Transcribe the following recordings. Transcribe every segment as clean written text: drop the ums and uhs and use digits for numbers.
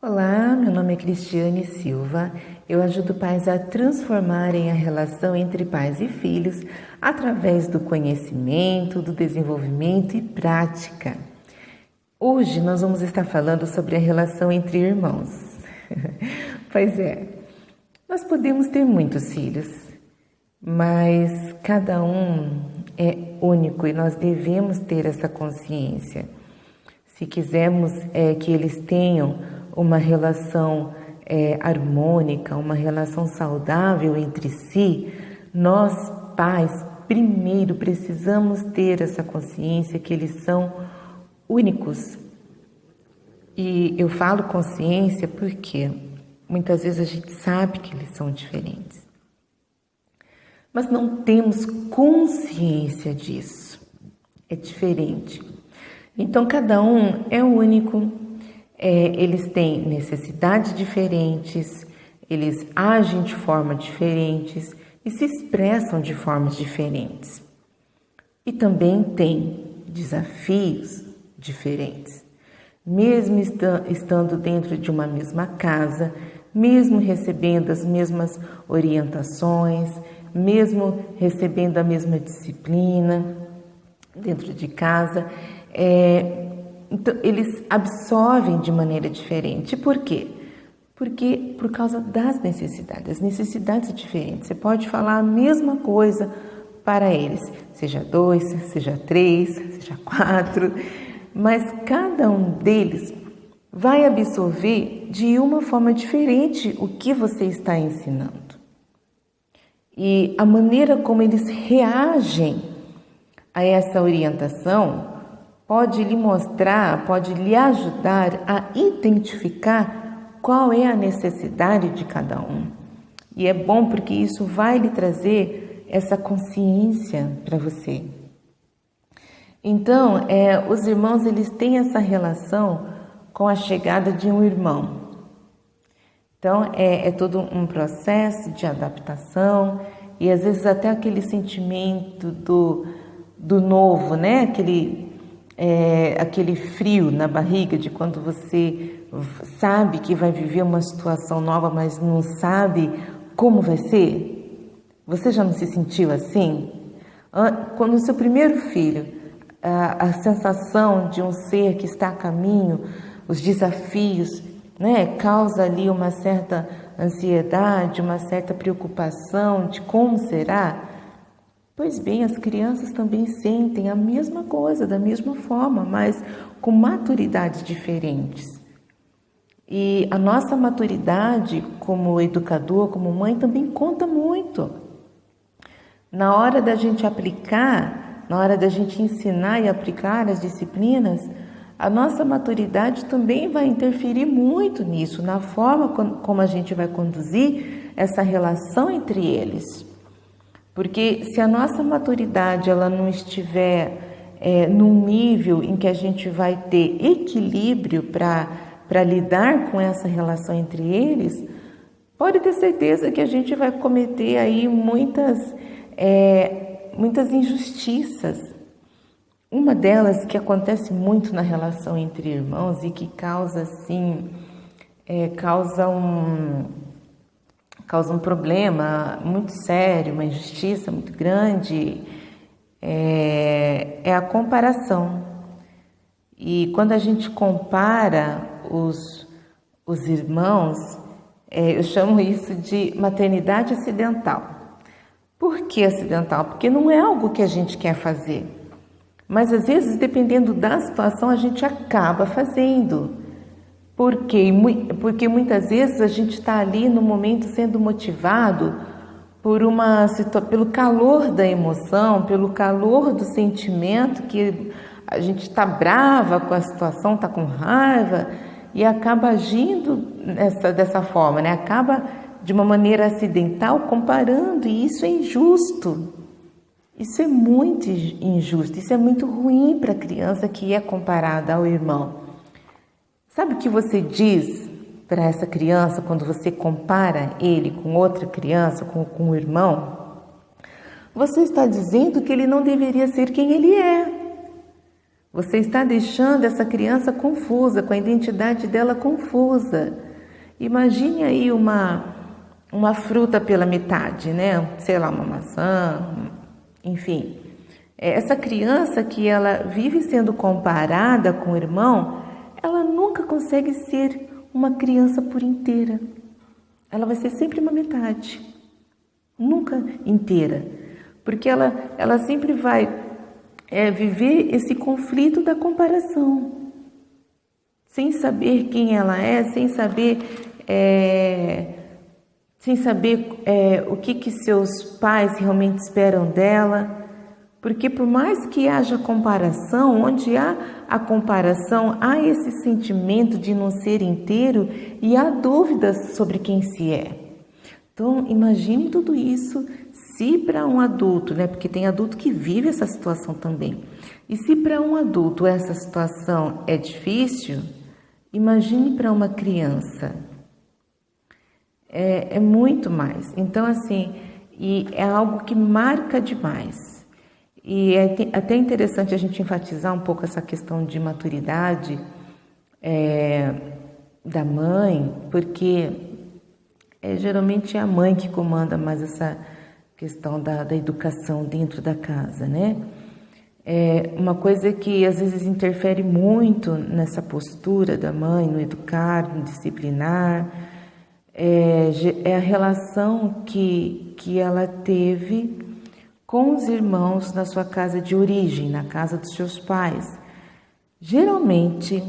Olá, meu nome é Cristiane Silva. Eu ajudo pais a transformarem a relação entre pais e filhos através do conhecimento, do desenvolvimento e prática. Hoje nós vamos estar falando sobre a relação entre irmãos. Pois é, nós podemos ter muitos filhos, mas cada um é único e nós devemos ter essa consciência. Se quisermos que eles tenham uma relação harmônica, uma relação saudável entre si, nós pais primeiro precisamos ter essa consciência que eles são únicos. E eu falo consciência porque muitas vezes a gente sabe que eles são diferentes, mas não temos consciência disso. É diferente. Então, cada um é único, eles têm necessidades diferentes, eles agem de forma diferentes e se expressam de formas diferentes. E também têm desafios diferentes. Mesmo estando dentro de uma mesma casa, mesmo recebendo as mesmas orientações, mesmo recebendo a mesma disciplina dentro de casa, então, eles absorvem de maneira diferente. Por quê? Porque por causa das necessidades. As necessidades diferentes. Você pode falar a mesma coisa para eles, seja 2, seja 3, seja 4, mas cada um deles vai absorver de uma forma diferente o que você está ensinando. E a maneira como eles reagem a essa orientação pode lhe mostrar, pode lhe ajudar a identificar qual é a necessidade de cada um. E é bom porque isso vai lhe trazer essa consciência para você. Então, os irmãos, eles têm essa relação com a chegada de um irmão. Então, é todo um processo de adaptação e às vezes até aquele sentimento do novo, né? Aquele frio na barriga de quando você sabe que vai viver uma situação nova, mas não sabe como vai ser. Você já não se sentiu assim? Quando o seu primeiro filho, a sensação de um ser que está a caminho, os desafios, né, causa ali uma certa ansiedade, uma certa preocupação de como será. Pois bem, as crianças também sentem a mesma coisa, da mesma forma, mas com maturidades diferentes. E a nossa maturidade como educador, como mãe, também conta muito. Na hora da gente aplicar, na hora da gente ensinar e aplicar as disciplinas, a nossa maturidade também vai interferir muito nisso, na forma como a gente vai conduzir essa relação entre eles. Porque se a nossa maturidade ela não estiver num nível em que a gente vai ter equilíbrio para lidar com essa relação entre eles, pode ter certeza que a gente vai cometer aí muitas injustiças. Uma delas que acontece muito na relação entre irmãos e que causa assim, causa um problema muito sério, uma injustiça muito grande, é a comparação. E quando a gente compara os irmãos, eu chamo isso de maternidade acidental. Por que acidental? Porque não é algo que a gente quer fazer. Mas às vezes, dependendo da situação, a gente acaba fazendo. Porque muitas vezes a gente está ali no momento sendo motivado pelo calor da emoção, pelo calor do sentimento, que a gente está brava com a situação, está com raiva e acaba agindo dessa forma, né? Acaba de uma maneira acidental comparando, e isso é injusto. Isso é muito injusto, isso é muito ruim para a criança que é comparada ao irmão. Sabe o que você diz para essa criança quando você compara ele com outra criança, com um irmão? Você está dizendo que ele não deveria ser quem ele é. Você está deixando essa criança confusa, com a identidade dela confusa. Imagine aí uma fruta pela metade, né? Sei lá, uma maçã, enfim. Essa criança que ela vive sendo comparada com o irmão, ela nunca consegue ser uma criança por inteira. Ela vai ser sempre uma metade, nunca inteira, porque ela sempre vai viver esse conflito da comparação, sem saber quem ela é, sem saber o que seus pais realmente esperam dela. Porque por mais que haja comparação, onde há a comparação, há esse sentimento de não ser inteiro e há dúvidas sobre quem se é. Então, imagine tudo isso se para um adulto, né? Porque tem adulto que vive essa situação também. E se para um adulto essa situação é difícil, imagine para uma criança. É muito mais. Então, assim, e é algo que marca demais. E é até interessante a gente enfatizar um pouco essa questão de maturidade da mãe, porque geralmente é a mãe que comanda mais essa questão da educação dentro da casa, né? Uma coisa que às vezes interfere muito nessa postura da mãe, no educar, no disciplinar, é a relação que ela teve com os irmãos na sua casa de origem, na casa dos seus pais. Geralmente,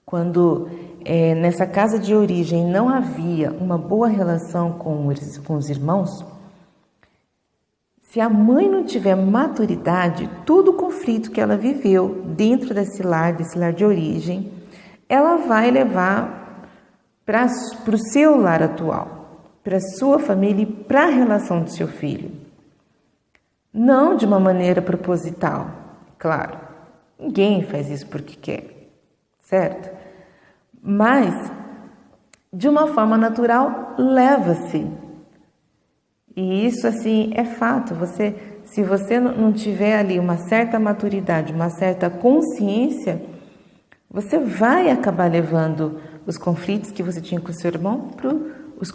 quando nessa casa de origem não havia uma boa relação com os irmãos, se a mãe não tiver maturidade, todo o conflito que ela viveu dentro desse lar de origem, ela vai levar para o seu lar atual, para a sua família e para a relação do seu filho. Não de uma maneira proposital, claro. Ninguém faz isso porque quer, certo? Mas, de uma forma natural, leva-se. E isso, assim, é fato. Se você não tiver ali uma certa maturidade, uma certa consciência, você vai acabar levando os conflitos que você tinha com o seu irmão para os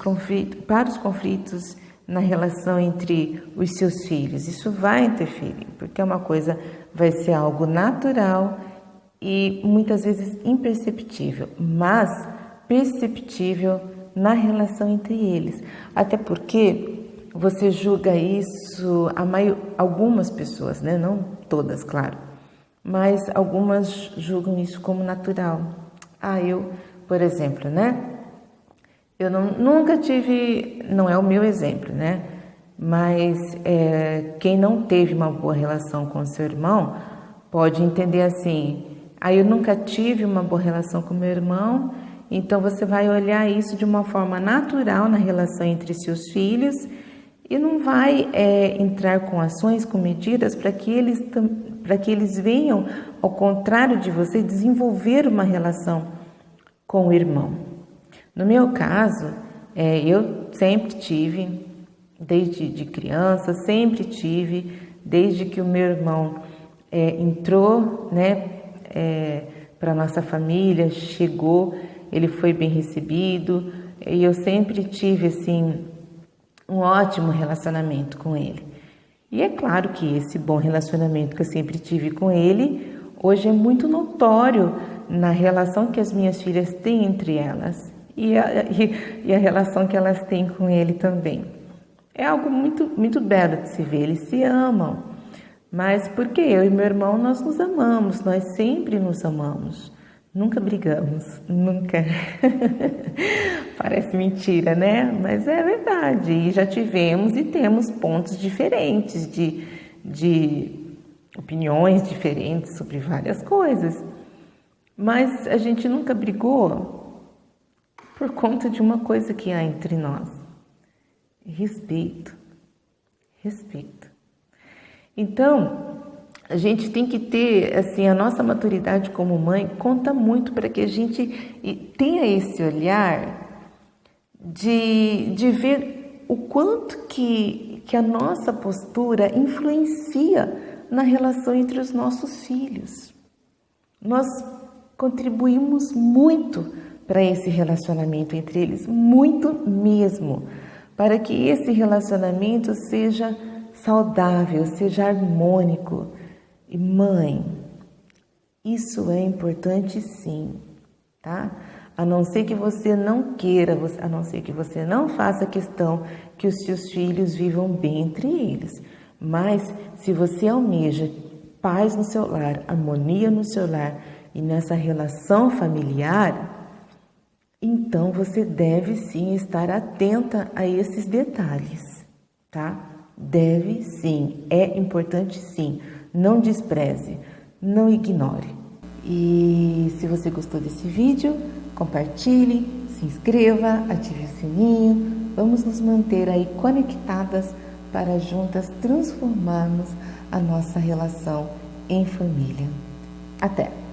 conflitos na relação entre os seus filhos. Isso vai interferir, porque uma coisa vai ser algo natural e muitas vezes imperceptível, mas perceptível na relação entre eles. Até porque você julga isso, algumas pessoas, né? Não todas, claro, mas algumas julgam isso como natural. Eu, por exemplo, né? Eu nunca tive, não é o meu exemplo, né? Mas quem não teve uma boa relação com seu irmão pode entender assim: eu nunca tive uma boa relação com meu irmão, então você vai olhar isso de uma forma natural na relação entre seus filhos e não vai entrar com ações, com medidas para que eles venham, ao contrário de você, desenvolver uma relação com o irmão. No meu caso, eu sempre tive, desde criança, desde que o meu irmão entrou, né, para a nossa família, chegou, ele foi bem recebido, e eu sempre tive, assim, um ótimo relacionamento com ele. E é claro que esse bom relacionamento que eu sempre tive com ele, hoje é muito notório na relação que as minhas filhas têm entre elas. E a relação que elas têm com ele também. É algo muito, muito belo de se ver, eles se amam. Mas porque eu e meu irmão, nós nos amamos, nós sempre nos amamos. Nunca brigamos, nunca. Parece mentira, né? Mas é verdade. E já tivemos e temos pontos diferentes, de opiniões diferentes sobre várias coisas. Mas a gente nunca brigou por conta de uma coisa que há entre nós: respeito. Então, a gente tem que ter, assim, a nossa maturidade como mãe conta muito para que a gente tenha esse olhar de ver o quanto que a nossa postura influencia na relação entre os nossos filhos. nós contribuímos muito para esse relacionamento entre eles, muito mesmo, para que esse relacionamento seja saudável, seja harmônico. E mãe, isso é importante sim, tá? A não ser que você não queira, a não ser que você não faça questão que os seus filhos vivam bem entre eles. Mas se você almeja paz no seu lar, harmonia no seu lar e nessa relação familiar, então você deve sim estar atenta a esses detalhes, tá? Deve sim, é importante sim, não despreze, não ignore. E se você gostou desse vídeo, compartilhe, se inscreva, ative o sininho, vamos nos manter aí conectadas para juntas transformarmos a nossa relação em família. Até!